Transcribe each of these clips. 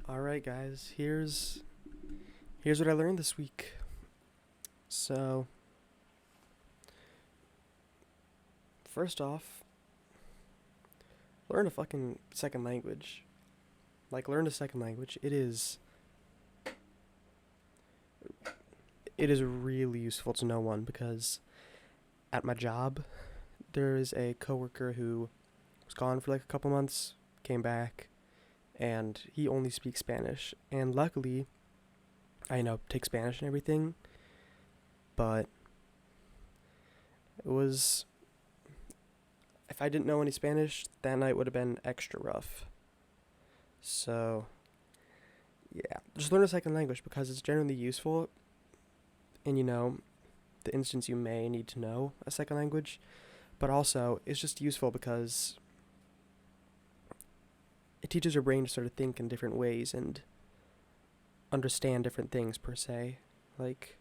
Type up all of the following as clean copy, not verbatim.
All right, guys. Here's what I learned this week. So, first off, learn a fucking second language. Like learn a second language. It is really useful to know one because at my job, there is a coworker who was gone for like a couple months, came back, and he only speaks Spanish. And luckily, I take Spanish and everything, but it was if I didn't know any Spanish, that night would have been extra rough. So, yeah, just learn a second language because it's generally useful. And the instance you may need to know a second language, but also it's just useful because it teaches your brain to sort of think in different ways and understand different things per se. Like,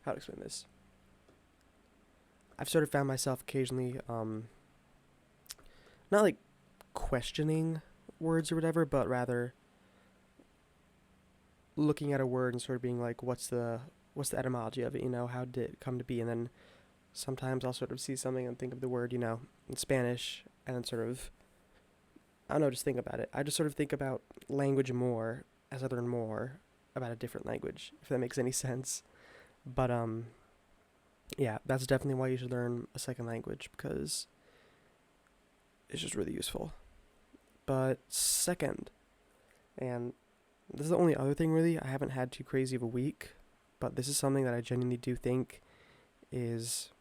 how to explain this? I've sort of found myself occasionally, not like questioning words or whatever, but rather looking at a word and sort of being like, what's the etymology of it? How did it come to be? And then sometimes I'll sort of see something and think of the word, in Spanish, and then sort of, I don't know, just think about it. I just sort of think about language more as I learn more about a different language, if that makes any sense. But yeah, that's definitely why you should learn a second language because it's just really useful. But second, and this is the only other thing really, I haven't had too crazy of a week, but this is something that I genuinely do think is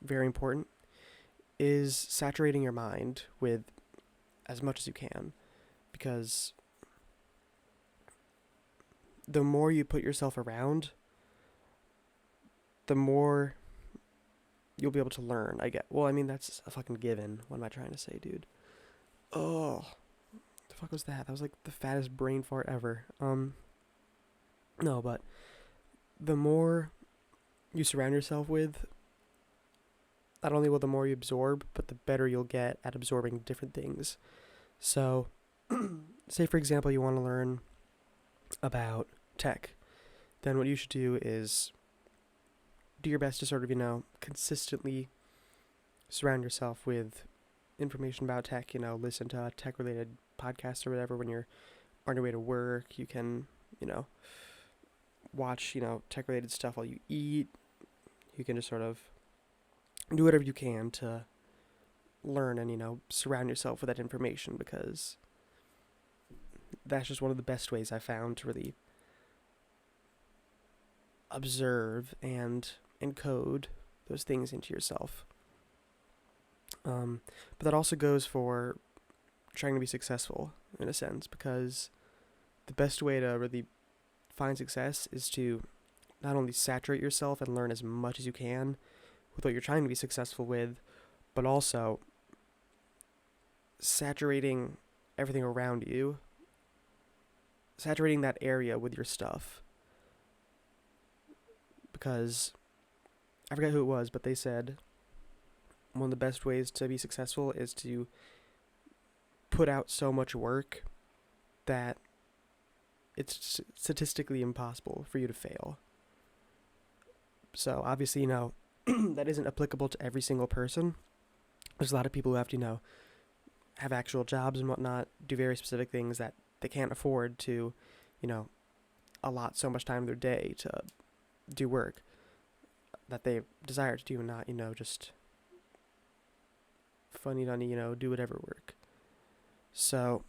very important, is saturating your mind with as much as you can. Because the more you put yourself around, the more you'll be able to learn. That's a fucking given. What am I trying to say, dude? Oh, the fuck was that? That was like the fattest brain fart ever. No, but the more you surround yourself with, not only will the more you absorb, but the better you'll get at absorbing different things. So, say for example, you want to learn about tech, then what you should do is do your best to sort of, consistently surround yourself with information about tech, listen to tech related podcasts or whatever when you're on your way to work. You can, watch, tech related stuff while you eat. You can just sort of do whatever you can to learn and, surround yourself with that information because that's just one of the best ways I found to really observe and encode those things into yourself. But that also goes for trying to be successful in a sense because the best way to really find success is to not only saturate yourself and learn as much as you can with what you're trying to be successful with, but also saturating everything around you, saturating that area with your stuff. Because I forget who it was, but they said one of the best ways to be successful is to put out so much work that it's statistically impossible for you to fail. So obviously, that isn't applicable to every single person. There's a lot of people who have to, have actual jobs and whatnot, do very specific things that they can't afford to, allot so much time of their day to do work that they desire to do and not, just funny dunny, do whatever work. So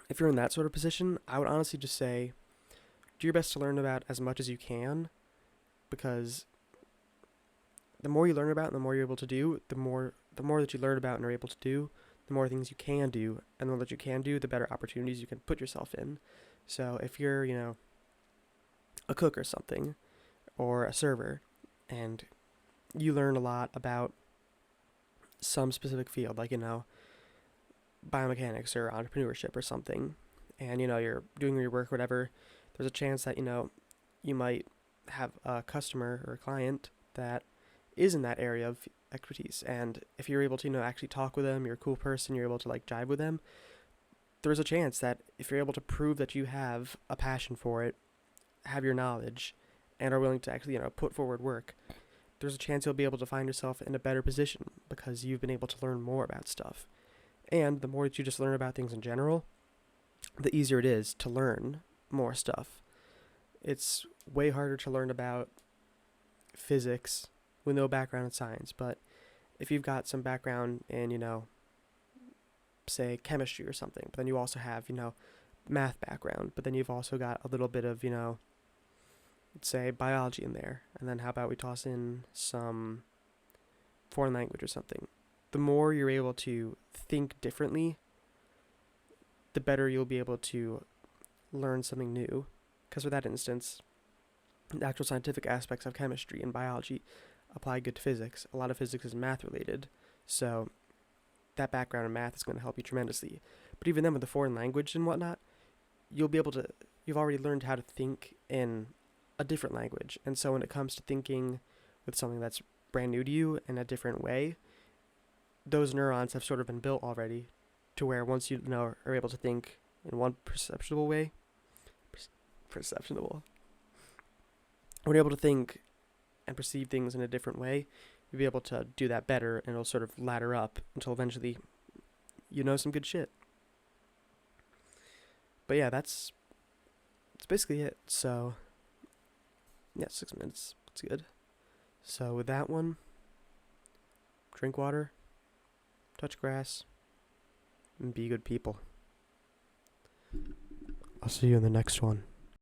if you're in that sort of position, I would honestly just say do your best to learn about as much as you can because the more you learn about and the more you're able to do, the more that you learn about and are able to do, the more things you can do, and the more that you can do, the better opportunities you can put yourself in. So if you're, a cook or something, or a server, and you learn a lot about some specific field, like, biomechanics or entrepreneurship or something, and, you're doing your work, whatever, there's a chance that, you might have a customer or a client that is in that area of expertise. And if you're able to, actually talk with them, you're a cool person, you're able to, like, jive with them, there's a chance that if you're able to prove that you have a passion for it, have your knowledge, and are willing to actually, put forward work, there's a chance you'll be able to find yourself in a better position because you've been able to learn more about stuff. And the more that you just learn about things in general, the easier it is to learn more stuff. It's way harder to learn about physics with no background in science, but if you've got some background in, say chemistry or something, but then you also have, math background, but then you've also got a little bit of, let's say biology in there, and then how about we toss in some foreign language or something. The more you're able to think differently, the better you'll be able to learn something new. Because for that instance, the actual scientific aspects of chemistry and biology apply good to physics. A lot of physics is math related, so that background in math is going to help you tremendously. But even then, with the foreign language and whatnot, you've already learned how to think in a different language. And so when it comes to thinking with something that's brand new to you in a different way, those neurons have sort of been built already to where once you are able to think in one perceptible way, when you're able to think and perceive things in a different way, you'll be able to do that better, and it'll sort of ladder up until eventually you know some good shit. But yeah, that's basically it. So yeah, 6 minutes. It's good. So with that one, drink water, touch grass, and be good people. I'll see you in the next one.